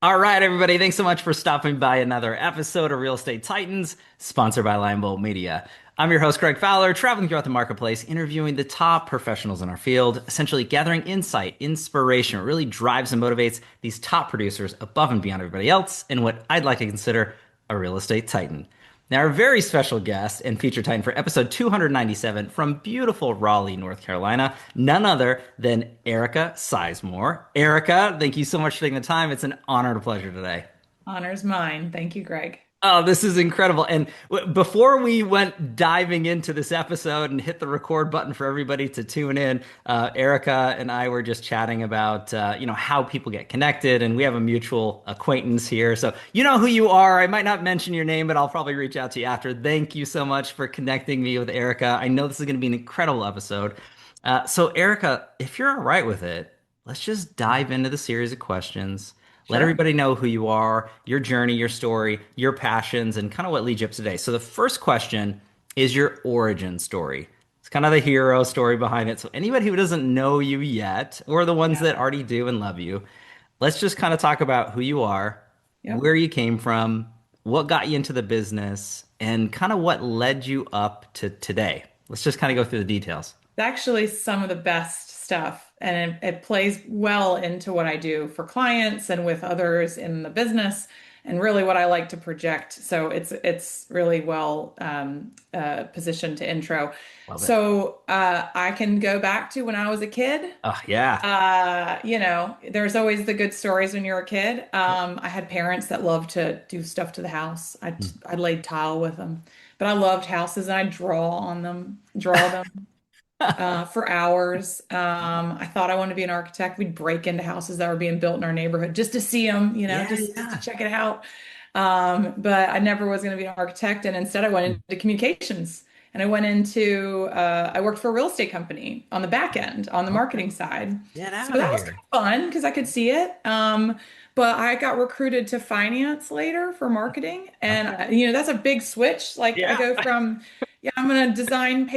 All right, everybody. Thanks so much for stopping by another episode of Real Estate Titans, sponsored by Lionbolt Media. I'm your host, Greg Fowler, traveling throughout the marketplace, interviewing the top professionals in our field, essentially gathering insight, inspiration, what really drives and motivates these top producers above and beyond everybody else, and what I'd like to consider a real estate titan. Now, our very special guest and feature titan for episode 297 from beautiful Raleigh, North Carolina, none other than Erica Sizemore. Erica, thank you so much for taking the time. It's an honor and a pleasure today. Honor's mine. Thank you, Greg. Oh, this is incredible. And before we went diving into this episode and hit the record button for everybody to tune in, Erica and I were just chatting about, how people get connected. And we have a mutual acquaintance here. So you know who you are. I might not mention your name, but I'll probably reach out to you after. Thank you so much for connecting me with Erica. I know this is going to be an incredible episode. So, Erica, if you're all right with it, let's just dive into the series of questions. Let Sure. everybody know who you are, your journey, your story, your passions, and kind of what leads you up today. So the first question is your origin story. It's kind of the hero story behind it. So anybody who doesn't know you yet, or the ones Yeah. that already do and love you, let's just kind of talk about who you are, Yep. where you came from, what got you into the business, and kind of what led you up to today. Let's just kind of go through the details. It's actually some of the best stuff, and it plays well into what I do for clients and with others in the business, and really what I like to project. So it's really well positioned to intro. Love it. So I can go back to when I was a kid. Oh, yeah. There's always the good stories when you're a kid. I had parents that loved to do stuff to the house. I laid tile with them, but I loved houses and I draw them for hours. I thought I wanted to be an architect. We'd break into houses that were being built in our neighborhood just to see them, Yeah, just to yeah. check it out. But I never was going to be an architect, and instead I went into communications. And I worked for a real estate company on the back end, on the Okay. marketing side. Get So out of that was kind here. of fun because I could see it. But I got recruited to finance later for marketing. And, Okay. that's a big switch. Like I Yeah. go from, yeah, I'm going to design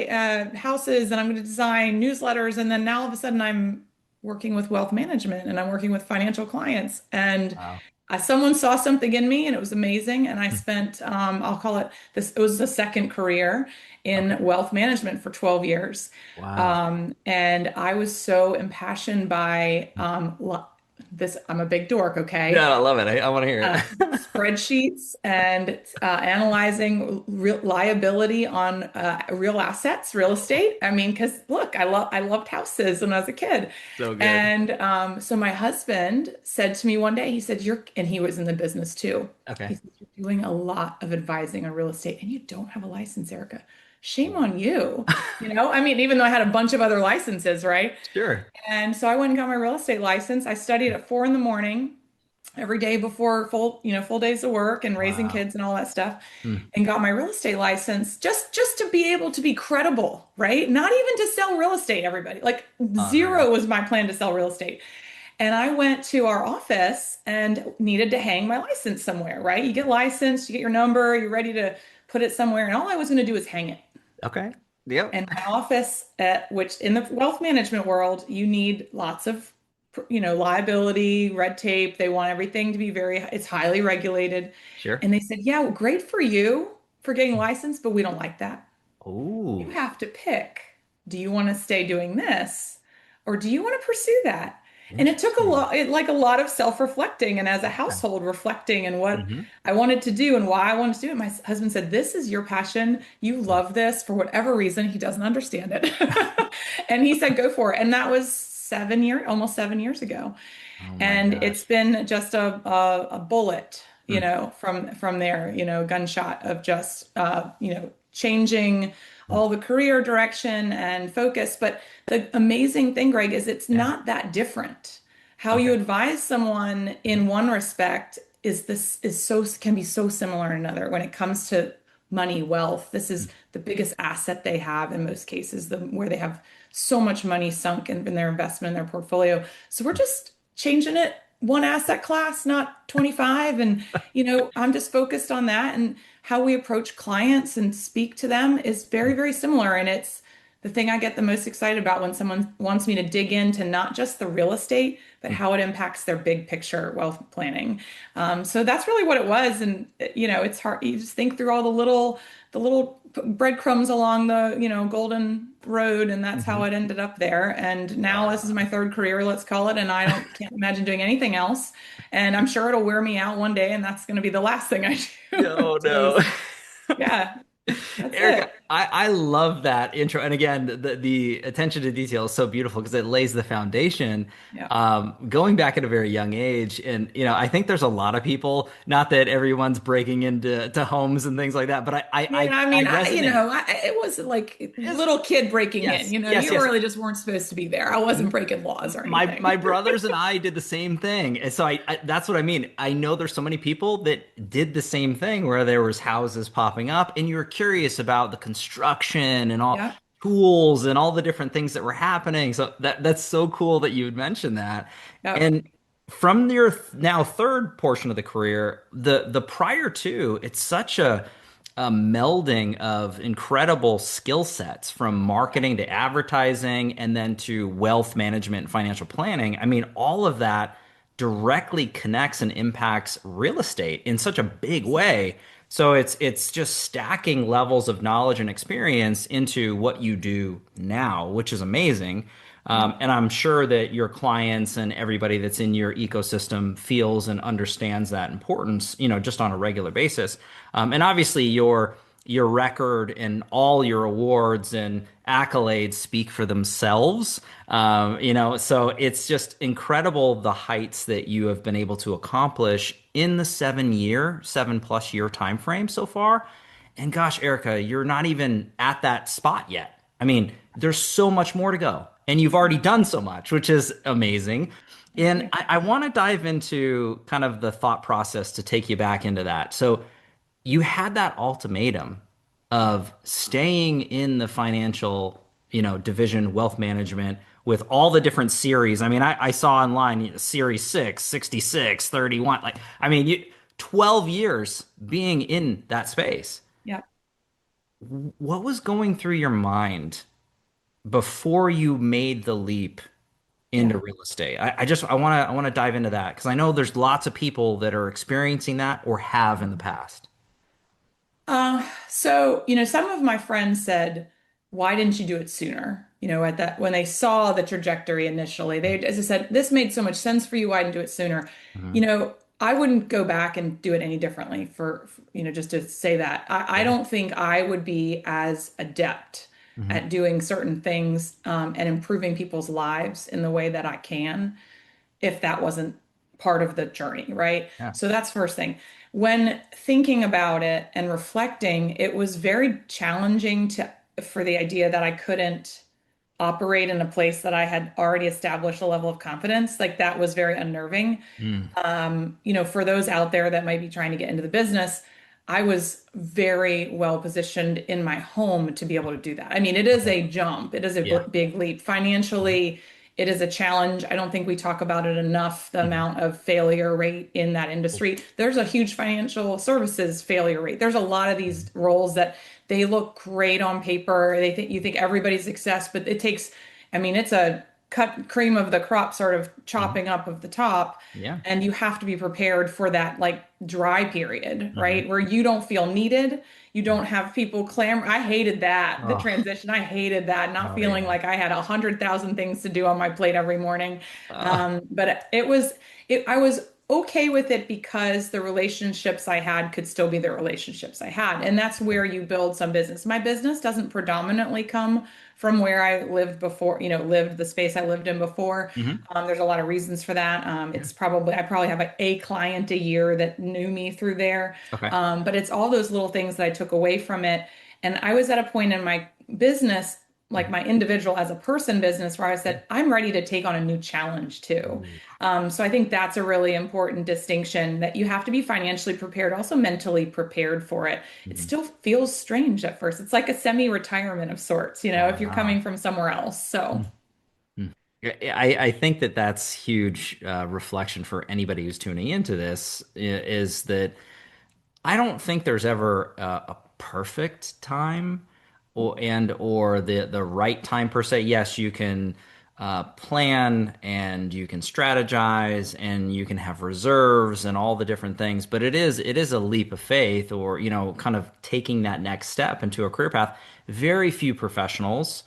houses and I'm going to design newsletters. And then now all of a sudden I'm working with wealth management and I'm working with financial clients. And Wow. someone saw something in me and it was amazing. And I spent, I'll call it this, it was the second career in Okay. wealth management for 12 years. Wow. And I was so impassioned by this. I'm a big dork, okay? Yeah, I love it. I want to hear uh, it. Spreadsheets and analyzing real liability on real assets, real estate. I mean, because look, I loved houses when I was a kid, So good. and so my husband said to me one day, he said, and he was in the business too. He Okay. said, "You're doing a lot of advising on real estate, and you don't have a license, Erica. Shame Ooh. on you." I mean, even though I had a bunch of other licenses, right? Sure. And so I went and got my real estate license. I studied at 4 in the morning every day before full days of work and raising Wow. kids and all that stuff, Mm. and got my real estate license just to be able to be credible, right? Not even to sell real estate, everybody. Like Unreal. zero was my plan to sell real estate. And I went to our office and needed to hang my license somewhere, right? You get licensed, you get your number, you're ready to put it somewhere, and all I was going to do is hang it. Okay. Yep. And my office, which in the wealth management world, you need lots of, liability, red tape. They want everything to be it's highly regulated. Sure. And they said, yeah, well, great for you for getting licensed, but we don't like that. You Ooh. have to pick. Do you want to stay doing this or do you want to pursue that? And it took Interesting. like a lot of self-reflecting and as a Yeah. household reflecting and what Hmm. I wanted to do and why I wanted to do it. My husband said, "This is your passion. You love this for whatever reason. He doesn't understand it." And he said, "Go for it." And that was almost 7 years ago. Oh my And it's gosh. been just a bullet, Mm. from there, gunshot of just, changing all the career direction and focus. But the amazing thing, Greg, is it's Yeah. not that different. How you Okay. advise someone in one respect can be so similar in another. When it comes to money, wealth, this is Mm. the biggest asset they have in most cases, where they have so much money sunk in their investment, in their portfolio. So we're just changing it one asset class, not 25. And, I'm just focused on that. And how we approach clients and speak to them is very, very similar. And it's the thing I get the most excited about when someone wants me to dig into not just the real estate, but how it impacts their big picture wealth planning. So that's really what it was. And it's hard. You just think through all the little breadcrumbs along the, golden road, and that's how Mhm. it ended up there. And now this is Wow. my third career, let's call it, and can't imagine doing anything else. And I'm sure it'll wear me out one day, and that's going to be the last thing I do. No, So, no. yeah, that's Erica, it. I love that intro. And again, the attention to detail is so beautiful because it lays the foundation. Yeah. Going back at a very young age. And, I think there's a lot of people, not that everyone's breaking into homes and things like that, but Yeah, I I mean, resonate. it was like Yes, little kid breaking in. yes, yes, You yes. really just weren't supposed to be there. I wasn't breaking laws or My anything. brothers and I did the same thing. And so that's what I mean. I know there's so many people that did the same thing where there was houses popping up and you were curious about the construction and all Yeah, tools and all the different things that were happening. So that's so cool that you would mention that. yeah, And from your now third portion of the career, the prior two, it's such a melding of incredible skill sets from marketing to advertising and then to wealth management and financial planning. I mean, all of that directly connects and impacts real estate in such a big way. So it's just stacking levels of knowledge and experience into what you do now, which is amazing. yeah. And I'm sure that your clients and everybody that's in your ecosystem feels and understands that importance, just on a regular basis. And obviously, your record and all your awards and accolades speak for themselves. So it's just incredible the heights that you have been able to accomplish in the 7+ year time frame so far. And gosh, Erica, you're not even at that spot yet. I mean, there's so much more to go, and you've already done so much, which is amazing. Thank And you. I want to dive into kind of the thought process to take you back into that. So you had that ultimatum of staying in the financial, division, wealth management with all the different series. I mean, I saw online series 6, 66, 31. Like, I mean, 12 years being in that space. Yeah. What was going through your mind before you made the leap into Yeah. real estate? I want to dive into that because I know there's lots of people that are experiencing that or have in the past. So, some of my friends said, why didn't you do it sooner? At that, when they saw the trajectory initially, as I said, this made so much sense for you. Why didn't do it sooner? Mhm. I wouldn't go back and do it any differently just to say that. I Yeah. don't think I would be as adept Hmm. at doing certain things, and improving people's lives in the way that I can if that wasn't part of the journey, right? Yeah. So that's first thing. When thinking about it and reflecting, it was very challenging for the idea that I couldn't operate in a place that I had already established a level of confidence. Like that was very unnerving. Mm. For those out there that might be trying to get into the business, I was very well positioned in my home to be able to do that. I mean, it is Okay. a jump, it is a Yeah. big leap. Financially, it is a challenge. I don't think we talk about it enough, the Mhm. amount of failure rate in that industry. There's a huge financial services failure rate. There's a lot of these roles that they look great on paper. You think everybody's success, but I mean, it's a cut cream of the crop sort of Mhm. chopping up of the top. Yeah. And you have to be prepared for that like dry period, Mhm. right? Where you don't feel needed. You Yeah. don't have people clamor. I hated that, the Oh, transition. I hated that, not oh feeling yeah. like I had 100,000 things to do on my plate every morning. Uh, I was okay with it because the relationships I had could still be the relationships I had. And that's where you build some business. My business doesn't predominantly come from where I lived before, lived the space I lived in before. mhm. There's a lot of reasons for that. Yeah. I probably have a client a year that knew me through there. Okay. But it's all those little things that I took away from it. And I was at a point in my business, like my individual as a person business, where I Yeah. said, I'm ready to take on a new challenge too. Ooh. So I think that's a really important distinction, that you have to be financially prepared, also mentally prepared for it. It Mhm. still feels strange at first. It's like a semi-retirement of sorts, if you're coming Wow. from somewhere else. So Mhm. I think that that's huge reflection for anybody who's tuning into this is that I don't think there's ever a perfect time or the right time per se. Yes, you can plan and you can strategize and you can have reserves and all the different things, but it is a leap of faith, or kind of taking that next step into a career path. Very few professionals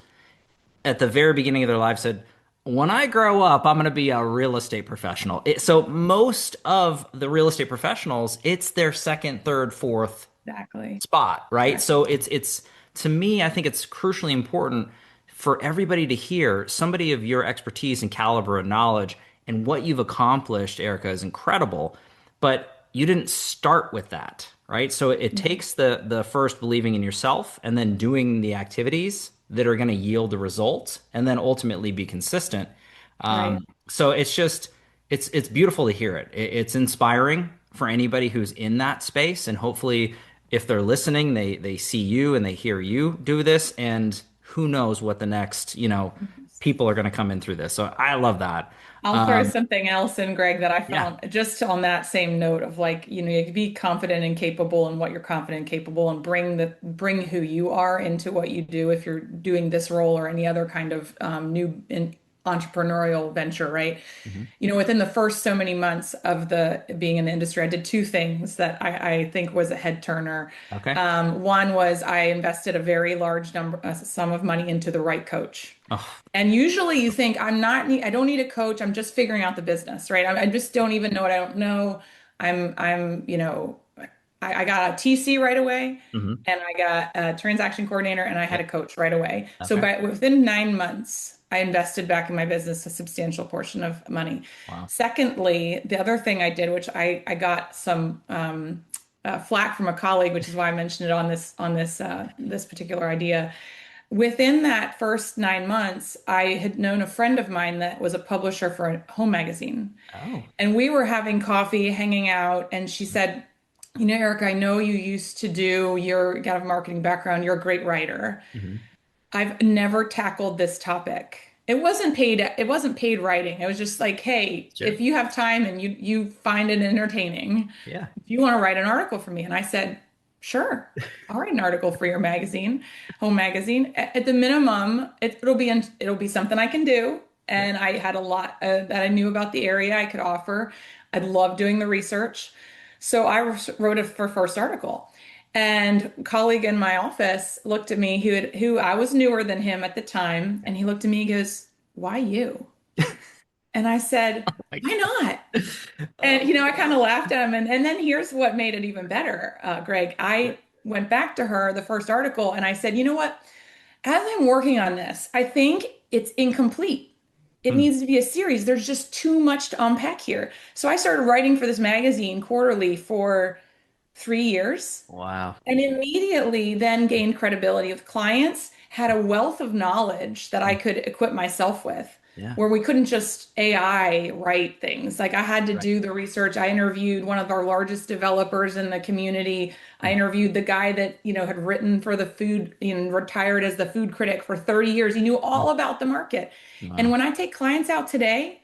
at the very beginning of their life said, when I grow up, I'm going to be a real estate professional. So most of the real estate professionals, it's their second, third, fourth Exactly. spot, right? So Exactly. it's to me, I think it's crucially important for everybody to hear somebody of your expertise and caliber and knowledge, and what you've accomplished, Erica, is incredible. But you didn't start with that, right? So it Mhm. takes the first believing in yourself and then doing the activities that are going to yield the results and then ultimately be consistent. Right. So it's beautiful to hear it. It's inspiring for anybody who's in that space, and hopefully, if they're listening, they see you and they hear you do this, and who knows what the next people are going to come in through this. So I love that. I'll throw Um, something else in, Greg, that I yeah. found just on that same note of like, you can be confident and capable in what you're confident and capable, and bring who you are into what you do if you're doing this role or any other kind of entrepreneurial venture, right? Mhm. Within the first so many months of the being in the industry, I did two things that I think was a head turner. Okay. One was I invested a very large sum of money into the right coach. Oh. And usually you think I don't need a coach. I'm just figuring out the business, right? I just don't even know what I don't know. I got a TC right away, Hmm. and I got a transaction coordinator, and I had Yep. a coach right away. So Okay. within 9 months, I invested back in my business a substantial portion of money. Wow. Secondly, the other thing I did, which I got some flack from a colleague, which is why I mentioned it on this particular idea. Within that first 9 months, I had known a friend of mine that was a publisher for a home magazine. Oh. And we were having coffee, hanging out, and she said, Eric, I know you used to you're got a marketing background, you're a great writer. Hmm. I've never tackled this topic. It wasn't paid writing. It was just like, hey, Sure. if you have time and you find it entertaining, Yeah. if you want to write an article for me. And I said, sure, I'll write an article for your magazine, home magazine. At the minimum, it'll be something I can do. Yeah. And I had a lot that I knew about the area I could offer. I love doing the research. So I wrote a first article. And a colleague in my office looked at me who I was newer than him at the time, and he looked at me and goes, "Why you?" And I said, Like, "Why not?" And oh I kind of God. laughed at him. And then here's what made it even better, Greg. Yeah. I went back to her, the first article, and I said, "You know what? As I'm working on this, I think it's incomplete. It Hmm. needs to be a series. There's just too much to unpack here." So I started writing for this magazine quarterly for 3 years. Wow. And immediately then gained credibility with clients, had a wealth of knowledge that I Hmm. could equip myself with, Yeah. where we couldn't just AI write things. Like I had to Right. do the research. I interviewed one of our largest developers in the community. I Hmm. interviewed the guy that, had written for the food, retired as the food critic for 30 years. He knew Hmm. all about the market. And Wow. when I take clients out today,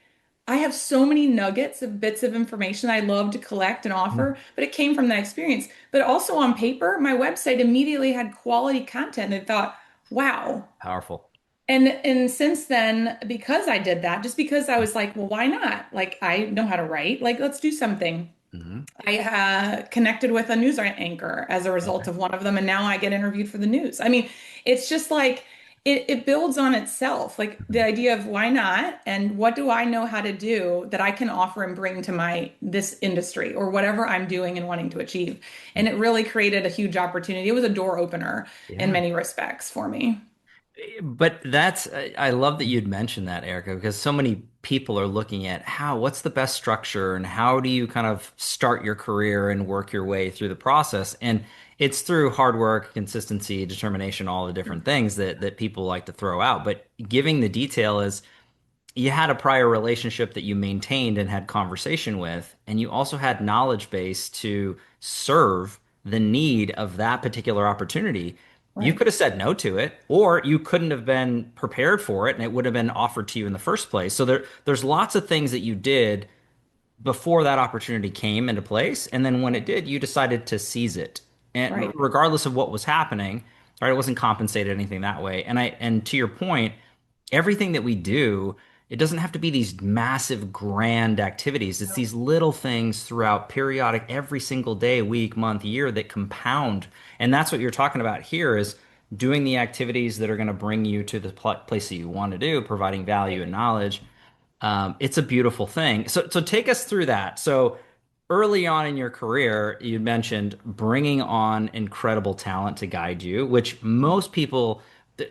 I have so many nuggets of bits of information I love to collect and Hmm. offer, but it came from that experience. But also on paper, my website immediately had quality content and I thought, wow. Powerful. And since then, because I did that, just because I was like, well, why not? Like I know how to write, like let's do something. Hmm. I connected with a news anchor as a result Okay. of one of them, and now I get interviewed for the news. I mean, it's just like it builds on itself. Like the Hmm. idea of why not, and what do I know how to do that I can offer and bring to my this industry or whatever I'm doing and wanting to achieve. And it really created a huge opportunity. It was a door opener in Yeah. many respects for me. But I love that you'd mentioned that, Erica, because so many people are looking at what's the best structure and how do you kind of start your career and work your way through the process. And it's through hard work, consistency, determination, all the different things that people like to throw out. But giving the detail is you had a prior relationship that you maintained and had conversation with, and you also had knowledge base to serve the need of that particular opportunity. You Right, could have said no to it, or you couldn't have been prepared for it, and it would have been offered to you in the first place. So there's lots of things that you did before that opportunity came into place, and then when it right, did, you decided to seize it, and right, regardless of what was happening. right? It wasn't compensated anything that way. And to your point, everything that we do, it doesn't have to be these massive grand activities. It's these little things throughout periodic every single day, week, month, year that compound. And that's what you're talking about here is doing the activities that are going to bring you to the place that you want to do, providing value and Right. knowledge. It's a beautiful thing. So take us through that. So early on in your career, you mentioned bringing on incredible talent to guide you, which most people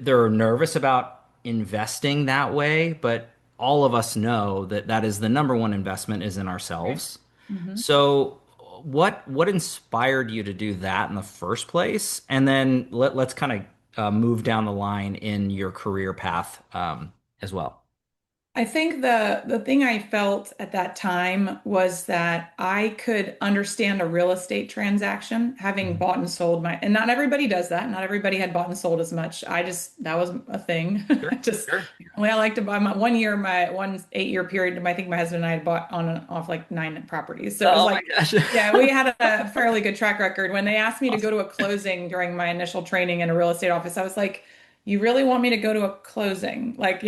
they're nervous about investing that way, but all of us know that that is the number one investment is in Right. ourselves. Hmm. So what inspired you to do that in the first place? And then let's kind of move down the line in your career path as well. I think the thing I felt at that time was that I could understand a real estate transaction, having Mhm. bought and sold my, and not everybody does that. Not everybody had bought and sold as much. I just that was a thing. I Sure, just sure. Apparently I like to buy my 1 year, my 1 8 year period. I think my husband and I had bought on and off like 9 properties. So it was Oh my like, gosh. yeah, we had a fairly good track record. When they asked me to go to a closing during my initial training in a real estate office, I was like, you really want me to go to a closing? Like, so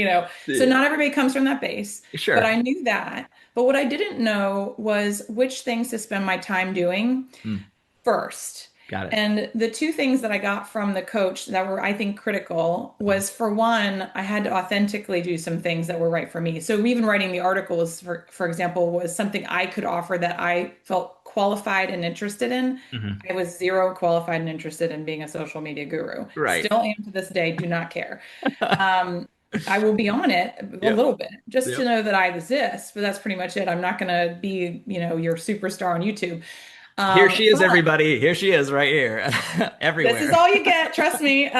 Yeah. not everybody comes from that base, but Sure. I knew that. But what I didn't know was which things to spend my time doing Mm, first. got it. And the two things that I got from the coach that were, I think, critical was for one, I had to authentically do some things that were right for me. So even writing the articles, for example, was something I could offer that I felt qualified and interested in. Mhm. I was zero qualified and interested in being a social media guru. Right. Still am to this day, do not care. Um, I will be on it a Yep. little bit just to Yep. know that I exist, but that's pretty much it. I'm not going to be, your superstar on YouTube. Here she is, But everybody. Here she is, right here, this is everywhere. all you get, trust me.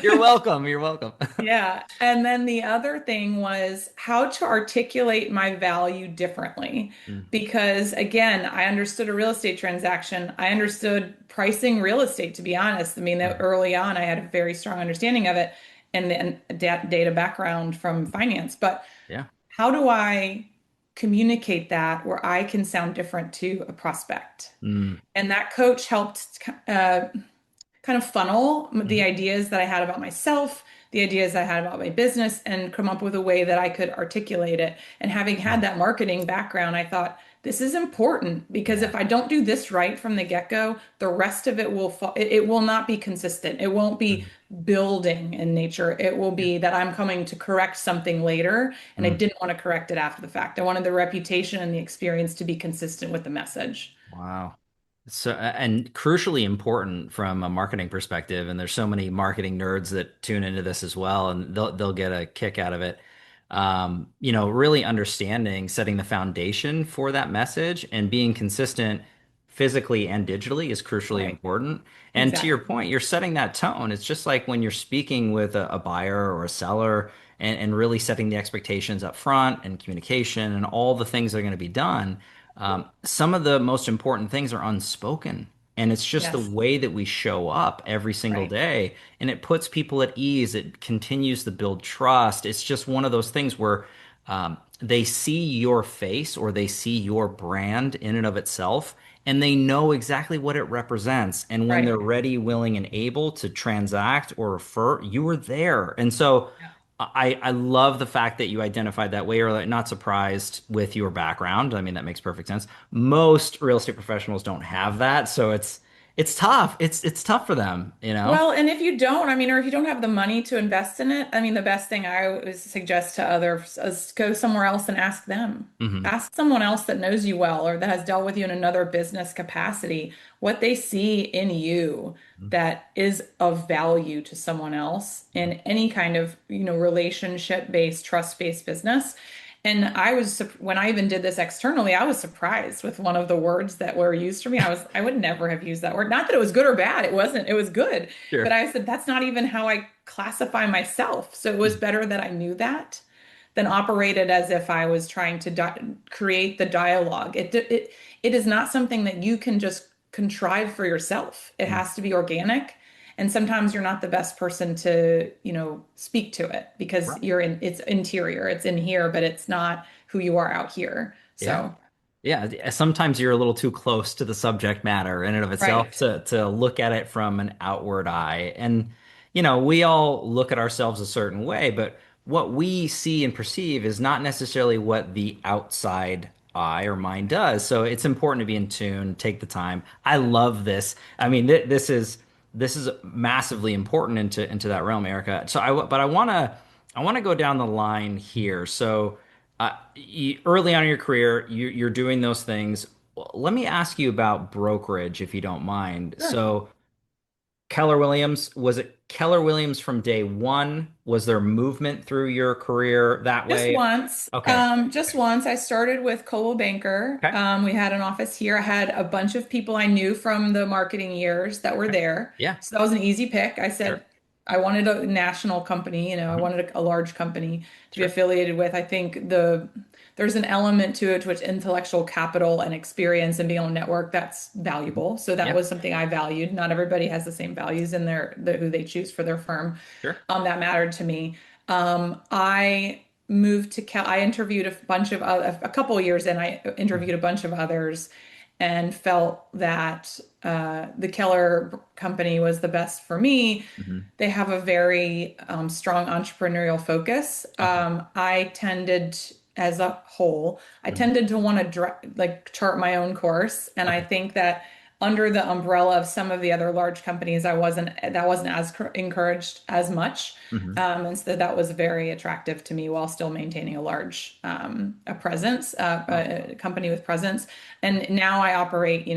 You're welcome. You're welcome. Yeah. And then the other thing was how to articulate my value differently. Mm, Because again, I understood a real estate transaction. I understood pricing real estate, to be honest. I mean, that mm, early on, I had a very strong understanding of it and then data background from finance. But yeah. how do I communicate that where I can sound different to a prospect? Mm, And that coach helped kind of funnel the mhm, ideas that I had about myself, the ideas I had about my business, and come up with a way that I could articulate it. And having had mm, that marketing background, I thought, this is important because yeah. if I don't do this right from the get-go, the rest of it will fall, it will not be consistent. It won't be Mhm, building in nature. It will yeah. be that I'm coming to correct something later, and I Mm, didn't want to correct it after the fact. I wanted the reputation and the experience to be consistent with the message. wow. So, and crucially important from a marketing perspective, and there's so many marketing nerds that tune into this as well, and they'll get a kick out of it. Really understanding, setting the foundation for that message and being consistent physically and digitally is crucially Right. important. And to your Exactly. point, you're setting that tone. It's just like when you're speaking with a buyer or a seller and really setting the expectations up front and communication and all the things that are going to be done. Some of the most important things are unspoken. And it's just the Yes. way that we show up every single Right. day. And it puts people at ease. It continues to build trust. It's just one of those things where they see your face or they see your brand in and of itself, and they know exactly what it represents. And when they're Right. ready, willing, and able to transact or refer, you were there. And so Yeah. I love the fact that you identified that way, or like, not surprised with your background. I mean, that makes perfect sense. Most real estate professionals don't have that, so it's tough. It's tough for them, you know? Well, and if you don't, I mean, or if you don't have the money to invest in it, I mean, the best thing I always suggest to others is go somewhere else and ask them. Hmm. Ask someone else that knows you well or that has dealt with you in another business capacity what they see in you that is of value to someone else in any kind of, relationship-based, trust-based business. And when I even did this externally, I was surprised with one of the words that were used for me. I would never have used that word. Not that it was good or bad. It wasn't. It was good. But Sure. I said, that's not even how I classify myself. So it was better that I knew that than operated as if I was trying to create the dialogue. It is not something that you can just contrive for yourself. It Mm. has to be organic. And sometimes you're not the best person to, speak to it because Right. it's interior, it's in here, but it's not who you are out here. Yeah. So, Yeah. Sometimes you're a little too close to the subject matter in and of itself right. to look at it from an outward eye. And we all look at ourselves a certain way, but what we see and perceive is not necessarily what the outside eye or mind does. So it's important to be in tune, take the time. I love this. I mean, this is massively important into that realm, Erica. But I want to go down the line here. So early on in your career, you're doing those things. Let me ask you about brokerage, if you don't mind. Sure. So Keller Williams, was it Keller Williams from day one? Was there movement through your career that Just way? once. Okay. Just Okay. once. I started with Coldwell Banker. Okay. We had an office here. I had a bunch of people I knew from the marketing years that were Okay. there. Yeah. So that was an easy pick. I Sure. said I wanted a national company, I Mhm. wanted a large company to be Sure. affiliated with. I think there's an element to it, which intellectual capital and experience and being on a network that's Mhm. valuable. So that Yeah. was something I valued. Not everybody has the same values in who they choose for their firm. Sure. That mattered to me. I moved to Cal. I interviewed a couple of years in. I interviewed a bunch of others, and felt that the Keller company was the best for me. Hmm. They have a very strong entrepreneurial focus. Okay. As a whole, I Mhm. tended to want to like chart my own course, and I Okay. think that under the umbrella of some of the other large companies, that wasn't as encouraged as much. Hmm. And so that was very attractive to me while still maintaining a large a presence, Wow. a company with presence. And now I operate,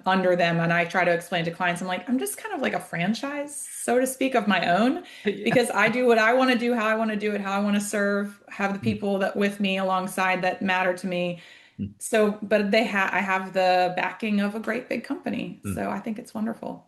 under them, and I try to explain to clients, I'm like, I'm just kind of like a franchise, so to speak, of my own, Yeah. because I do what I want to do, how I want to do it, how I want to serve, have the people that with me alongside that matter to me. So, but I have the backing of a great big company, Mm. so I think it's wonderful.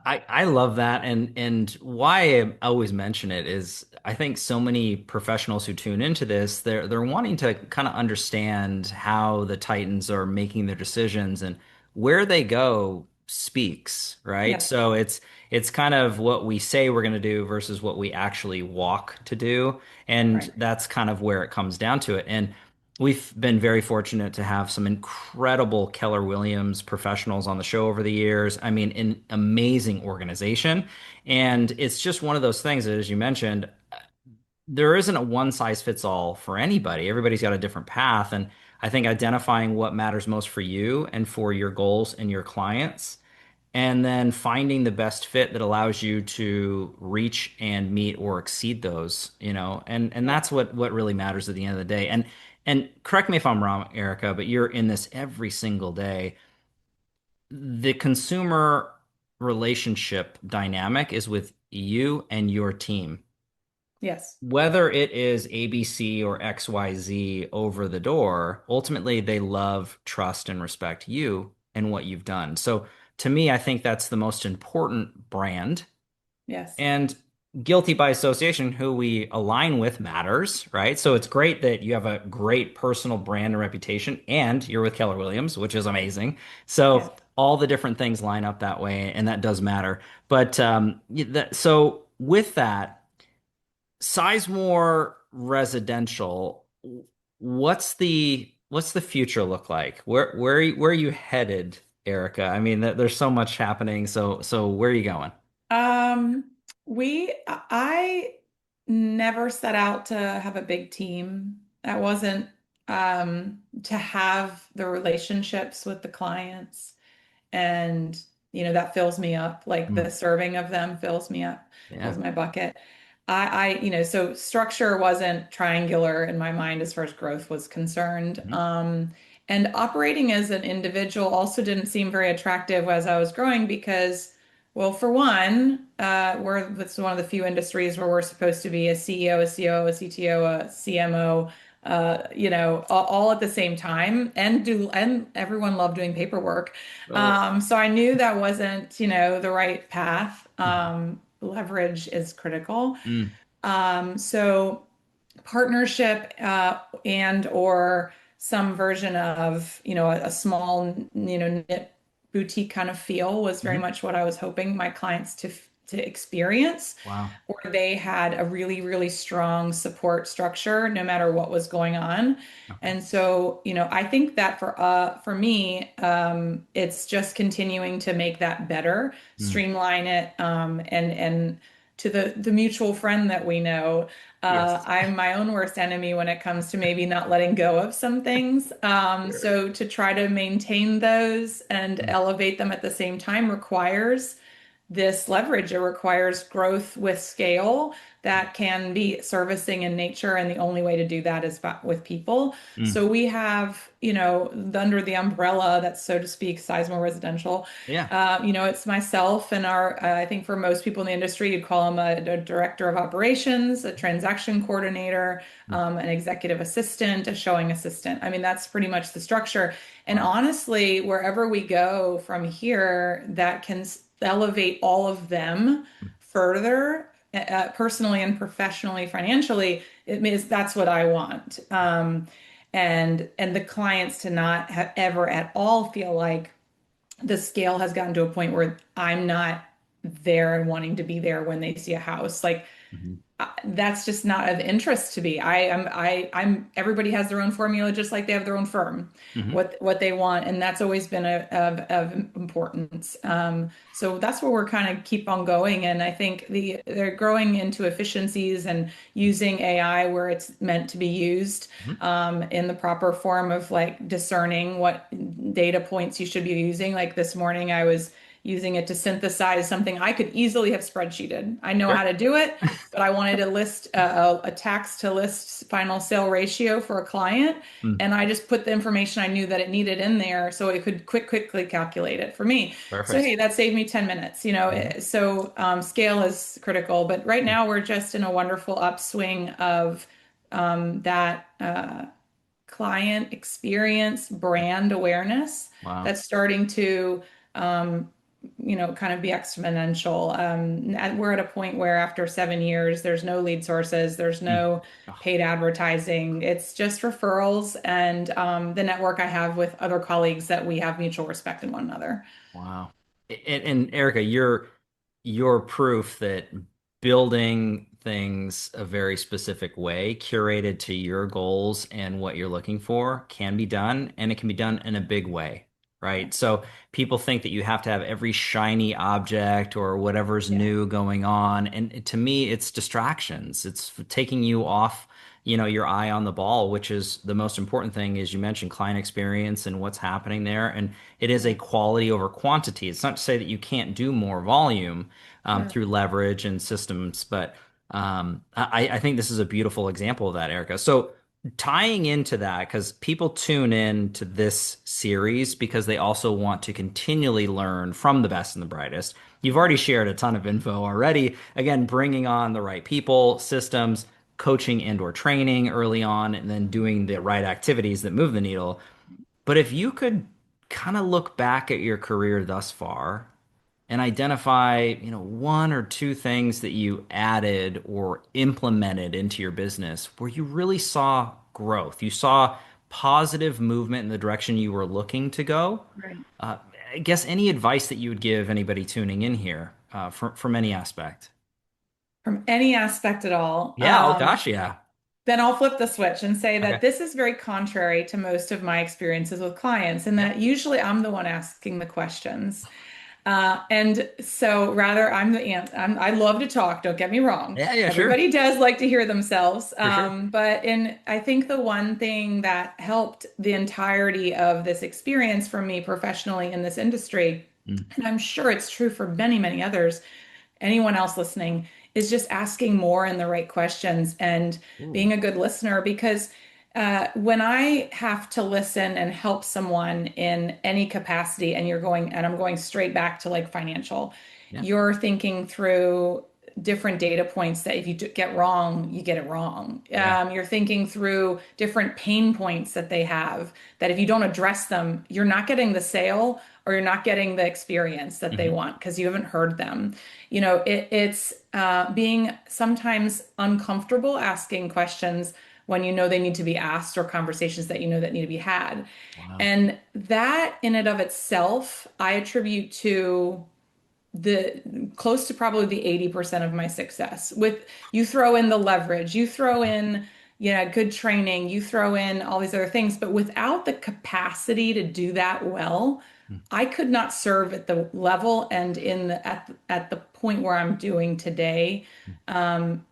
I love that, and why I always mention it is I think so many professionals who tune into this, they're wanting to kind of understand how the Titans are making their decisions, and where they go speaks, right? Yes, So it's kind of what we say we're going to do versus what we actually walk to do, and right. that's kind of where it comes down to it. And we've been very fortunate to have some incredible Keller Williams professionals on the show over the years. I mean, an amazing organization. And it's just one of those things that, as you mentioned, there isn't a one size fits all for anybody. Everybody's got a different path. And I think identifying what matters most for you and for your goals and your clients, and then finding the best fit that allows you to reach and meet or exceed those, and Yeah. that's what really matters at the end of the day. And correct me if I'm wrong, Erica, but you're in this every single day. The consumer relationship dynamic is with you and your team. Yes. Whether it is ABC or XYZ over the door, ultimately they love, trust, and respect you and what you've done. So to me, I think that's the most important brand. Yes. And guilty by association, who we align with matters, right? So it's great that you have a great personal brand and reputation, and you're with Keller Williams, which is amazing. Yeah. So all the different things line up that way, and that does matter. But so with that, Sizemore residential, what's the future look like? Where are you headed, Erica? I mean, there's so much happening. So where are you going? Um, I never set out to have a big team. That wasn't to have the relationships with the clients, and that fills me up. Like Mm, the serving of them fills me up, yeah. fills my bucket. So structure wasn't triangular in my mind as far as growth was concerned. Mhm. And operating as an individual also didn't seem very attractive as I was growing because, well, for one, it's one of the few industries where we're supposed to be a CEO, a COO, a CTO, a CMO, all at the same time, and everyone loved doing paperwork. Oh. So I knew that wasn't, the right path. Mhm. Leverage is critical. Mm, So partnership and or some version of, a small, knit boutique kind of feel was very mhm. much what I was hoping my clients to experience, Wow. where they had a really, really strong support structure no matter what was going on. Okay. And so, I think that for me, it's just continuing to make that better, Mm, streamline it, and to the mutual friend that we know. Yes. I'm my own worst enemy when it comes to maybe not letting go of some things. Sure. So to try to maintain those and Mm. elevate them at the same time requires this leverage. It requires growth with scale that can be servicing in nature, and the only way to do that is with people. Mm. So we have, under the umbrella that's, so to speak, Sizemore Residential. Yeah. It's myself and I think for most people in the industry, you'd call them a director of operations, a transaction coordinator, Mm. an executive assistant, a showing assistant. I mean, that's pretty much the structure. And Wow. honestly, wherever we go from here, that can elevate all of them further, personally and professionally, financially. It means that's what I want. And the clients to not have ever at all feel like the scale has gotten to a point where I'm not there and wanting to be there when they see a house. Like Mhm. that's just not of interest to me. I'm everybody has their own formula just like they have their own firm, Mhm. what they want, and that's always been of importance. So that's where we're kind of keep on going, and I think they're growing into efficiencies and using AI where it's meant to be used, Mhm. in the proper form of like discerning what data points you should be using. Like this morning, I was using it to synthesize something I could easily have spreadsheeted. I know how Sure. to do it, but I wanted to list a tax to list final sale ratio for a client. Mm. And I just put the information I knew that it needed in there so it could quickly calculate it for me. So, Perfect. hey, that saved me 10 minutes, Mhm. So scale is critical. But right now we're just in a wonderful upswing of that client experience, brand awareness Wow. that's starting to um, kind of be exponential. We're at a point where after 7 years, there's no lead sources, there's Mm. no Oh, paid advertising. It's just referrals and the network I have with other colleagues that we have mutual respect in one another. wow. And Erica, you're proof that building things a very specific way, curated to your goals and what you're looking for, can be done, and it can be done in a big way, right? So people think that you have to have every shiny object or whatever's Yeah, new going on, and to me, it's distractions. It's taking you off, your eye on the ball, which is the most important thing, as you mentioned, client experience and what's happening there. And it is a yeah, quality over quantity. It's not to say that you can't do more volume sure. through leverage and systems, but I think this is a beautiful example of that, Erica. So tying into that, because people tune in to this series because they also want to continually learn from the best and the brightest. You've already shared a ton of info already. Again, bringing on the right people, systems, coaching and or training early on, and then doing the right activities that move the needle. But if you could kind of look back at your career thus far and identify, one or two things that you added or implemented into your business where you really saw growth, you saw positive movement in the direction you were looking to go. Right. Uh, I guess any advice that you would give anybody tuning in here from any aspect? From any aspect at all. Yeah. Oh gosh. Yeah. Then I'll flip the switch and say that Okay. this is very contrary to most of my experiences with clients, and Yep. that usually I'm the one asking the questions. And so rather, I'm the ant. I love to talk, don't get me wrong. Yeah. Yeah. Sure. Everybody does like to hear themselves. For sure. I think the one thing that helped the entirety of this experience for me professionally in this industry, Mm. and I'm sure it's true for many, many others, anyone else listening, is just asking more and the right questions and Ooh. being a good listener. Because when I have to listen and help someone in any capacity, and I'm going straight back to like financial, Yeah. you're thinking through different data points that if you get wrong, you get it wrong. Yeah. You're thinking through different pain points that they have, that if you don't address them, you're not getting the sale or you're not getting the experience that they Hmm. want because you haven't heard them. It's being sometimes uncomfortable asking questions when you know they need to be asked, or conversations that you know that need to be had. Wow. And that in and of itself, I attribute to the close to probably the 80% of my success. With you throw in the leverage, you throw in good training, you throw in all these other things, but without the capacity to do that well, I could not serve at the level and at the point where I'm doing today. Um,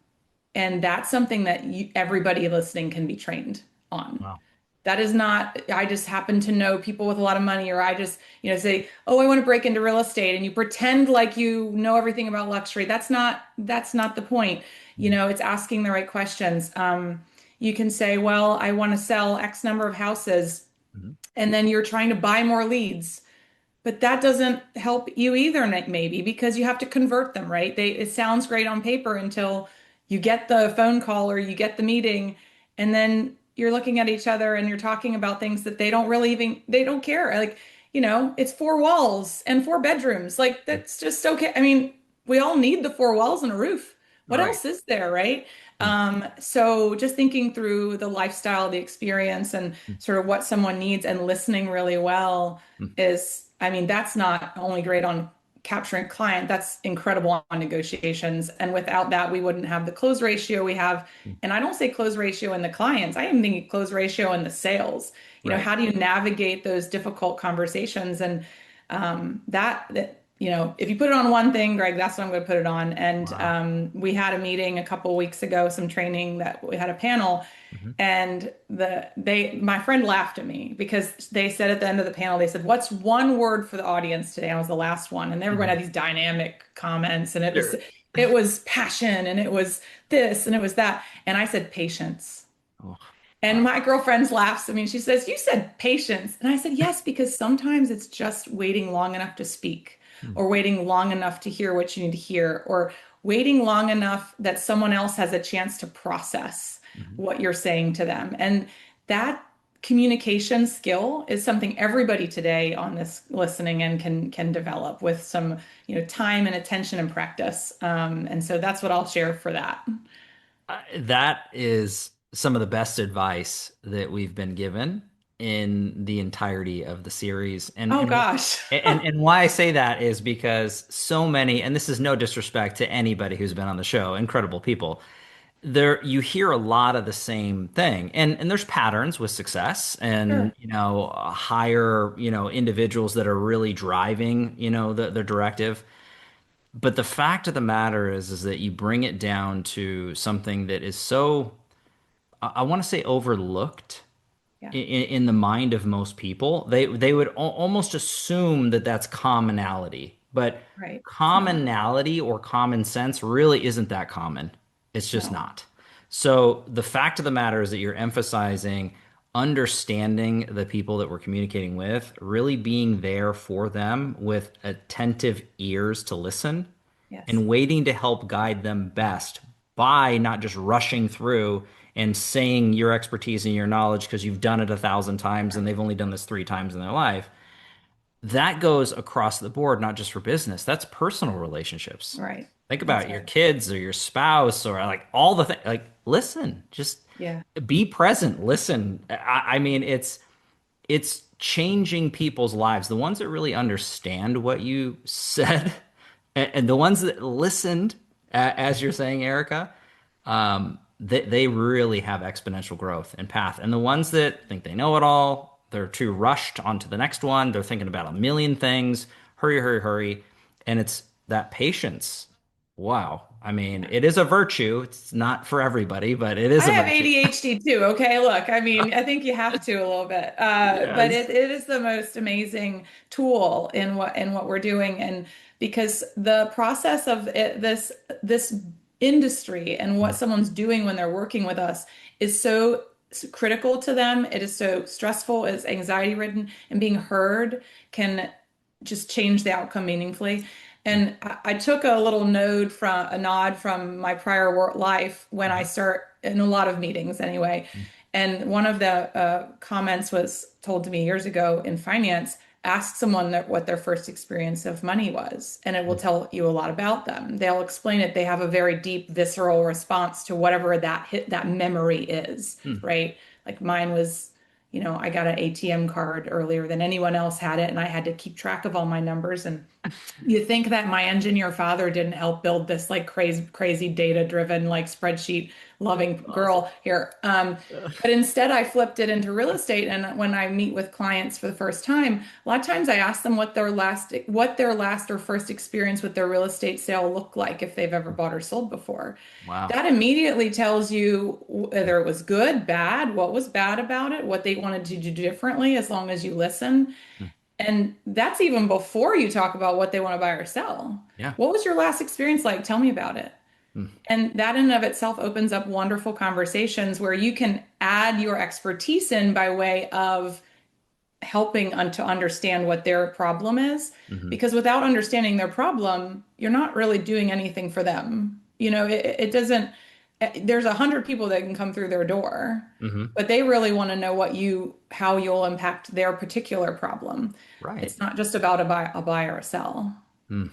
and that's something that everybody listening can be trained on. Wow. That is not, I just happen to know people with a lot of money, or I just, say, oh, I want to break into real estate, and you pretend like you know everything about luxury. That's not the point. It's asking the right questions. You can say, well, I want to sell X number of houses, Mhm. and then you're trying to buy more leads. But that doesn't help you either, maybe, because you have to convert them, right? It sounds great on paper until you get the phone call or you get the meeting, and then you're looking at each other and you're talking about things that they don't really even, they don't care. Like, it's four walls and four bedrooms. Like, that's just okay. I mean, we all need the four walls and a roof. What Right. else is there, right? So just thinking through the lifestyle, the experience, and sort of what someone needs, and listening really well is, I mean, that's not only great on capturing client, that's incredible on negotiations. And without that, we wouldn't have the close ratio we have. And I don't say close ratio in the clients, I am thinking close ratio in the sales. Right. How do you navigate those difficult conversations? And if you put it on one thing, Greg, that's what I'm going to put it on. And Wow. we had a meeting a couple weeks ago, some training, that we had a panel, Mhm. and my friend laughed at me because they said at the end of the panel, they said, "What's one word for the audience today?" I was the last one, and everyone Mhm. had these dynamic comments, and it was Sure. it was passion, and it was this, and it was that, and I said patience. Oh, And wow. my girlfriend laughs at me, and she says, "You said patience." And I said, "Yes, because sometimes it's just waiting long enough to speak, Mm. or waiting long enough to hear what you need to hear, or waiting long enough that someone else has a chance to process Mhm. what you're saying to them." And that communication skill is something everybody today on this listening and can develop with some, time and attention and practice. And so that's what I'll share for that. That is some of the best advice that we've been given in the entirety of the series. And Oh gosh. and why I say that is because so many, and this is no disrespect to anybody who's been on the show, incredible people. There you hear a lot of the same thing. And there's patterns with success and, Sure. higher, individuals that are really driving, the directive. But the fact of the matter is that you bring it down to something that is so, I want to say, overlooked Yeah. in the mind of most people. They would almost assume that that's commonality, but Right. It's not. commonality or common sense really isn't that common. It's just No. not. So the fact of the matter is that you're emphasizing understanding the people that we're communicating with, really being there for them with attentive ears to listen Yes. and waiting to help guide them best by not just rushing through and saying your expertise and your knowledge because you've done it 1,000 times and they've only done this 3 times in their life. That goes across the board, not just for business. That's personal relationships. Right. Think That's about your right. kids or your spouse or like all the things. Like, listen, just Yeah. be present. Listen. I mean, it's changing people's lives. The ones that really understand what you said, and the ones that listened, as you're saying, Erica, they really have exponential growth and path. And the ones that think they know it all, they're too rushed onto the next one. They're thinking about a million things. Hurry, hurry, hurry. And it's that patience. Wow. I mean, Yeah. it is a virtue. It's not for everybody, but it is I a have virtue. ADHD too. Okay. Look, I mean, I think you have to a little bit. But Yes. it is the most amazing tool in what we're doing. And because the process of this industry and what someone's doing when they're working with us is so critical to them. It is so stressful, it's anxiety ridden, and being heard can just change the outcome meaningfully. And I took a nod from my prior work life when I start in a lot of meetings anyway. And one of the comments was told to me years ago in finance, ask someone what their first experience of money was, and it will tell you a lot about them. They'll explain it. They have a very deep, visceral response to whatever that memory is, right? Like mine was, I got an ATM card earlier than anyone else had it, and I had to keep track of all my numbers. And you think that my engineer father didn't help build this like crazy data driven like spreadsheet loving Awesome. girl here. But instead I flipped it into real estate. And when I meet with clients for the first time, a lot of times I ask them what their last or first experience with their real estate sale looked like if they've ever bought or sold before. Wow. That immediately tells you whether it was good, bad, what was bad about it, what they wanted to do differently, as long as you listen. Mm. And that's even before you talk about what they want to buy or sell. Yeah. What was your last experience like? Tell me about it. Mm. And that in and of itself opens up wonderful conversations where you can add your expertise in by way of helping to understand what their problem is. Hmm. Because without understanding their problem, you're not really doing anything for them. It doesn't, there's 100 people that can come through their door, Hmm. but they really want to know how you'll impact their particular problem. Right. It's not just about a buy or a sell. Mm.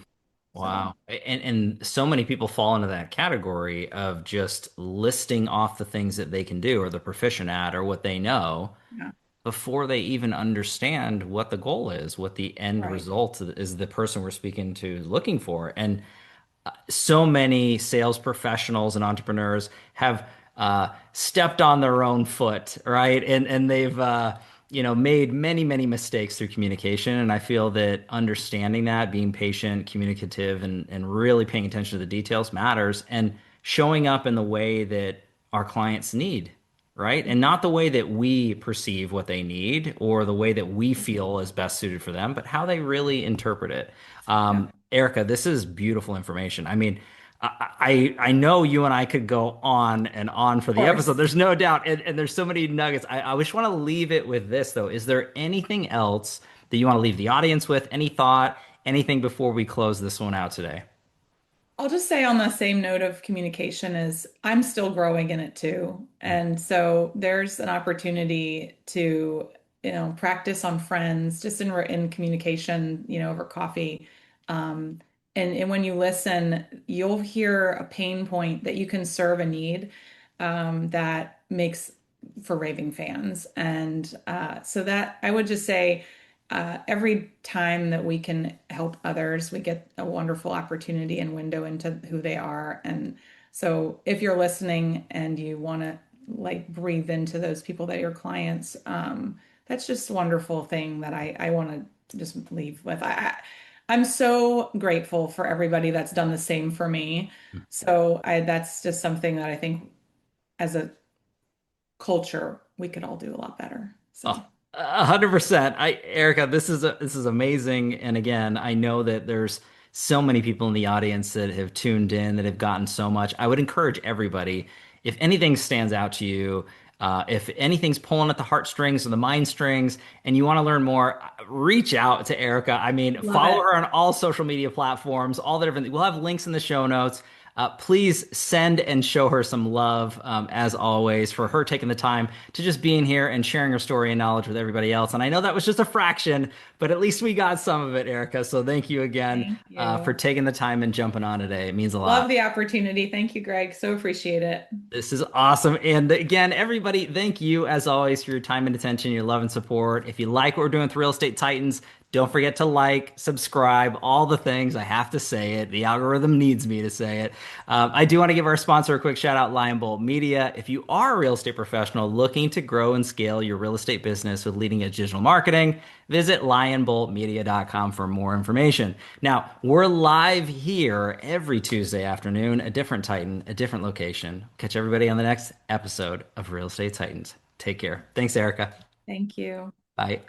So, Wow. And so many people fall into that category of just listing off the things that they can do or they're proficient at or what they know yeah, before they even understand what the goal is, what the end right. result is the person we're speaking to is looking for. And so many sales professionals and entrepreneurs have stepped on their own foot, right? And they've made many mistakes through communication. And I feel that understanding that, being patient, communicative, and really paying attention to the details matters, and showing up in the way that our clients need, right? And not the way that we perceive what they need or the way that we feel is best suited for them, but how they really interpret it. Yeah, Erica, this is beautiful information. I mean, I know you and I could go on and on for of the episode. course. There's no doubt. And there's so many nuggets. I just want to leave it with this, though. Is there anything else that you want to leave the audience with? Any thought, anything before we close this one out today? I'll just say on the same note of communication is I'm still growing in it too. And so there's an opportunity to, practice on friends, just in communication, over coffee. Um, and when you listen, you'll hear a pain point that you can serve a need that makes for raving fans. And so that I would just say, every time that we can help others, we get a wonderful opportunity and window into who they are. And so if you're listening and you want to like breathe into those people that are your clients, that's just a wonderful thing that I want to just leave with. I'm so grateful for everybody that's done the same for me. So that's just something that I think as a culture, we could all do a lot better. So. Oh, 100%. Erica, this is amazing. And again, I know that there's so many people in the audience that have tuned in, that have gotten so much. I would encourage everybody, if anything stands out to you, if anything's pulling at the heartstrings or the mind strings, and you want to learn more, reach out to Erica. I mean, Love follow it. her on all social media platforms, all the different. We'll have links in the show notes. Please send and show her some love, as always, for her taking the time to just being here and sharing her story and knowledge with everybody else. And I know that was just a fraction, but at least we got some of it, Erica. So thank you again Thank for you. taking the time and jumping on today. It means a Love lot. the opportunity. Thank you, Greg. So appreciate it. This is awesome. And again, everybody, thank you as always for your time and attention, your love and support. If you like what we're doing with Real Estate Titans, don't forget to like, subscribe, all the things. I have to say it. The algorithm needs me to say it. I do want to give our sponsor a quick shout out, Lion Bolt Media. If you are a real estate professional looking to grow and scale your real estate business with leading edge digital marketing, visit lionboltmedia.com for more information. Now, we're live here every Tuesday afternoon, a different Titan, a different location. Catch everybody on the next episode of Real Estate Titans. Take care. Thanks, Erica. Thank you. Bye.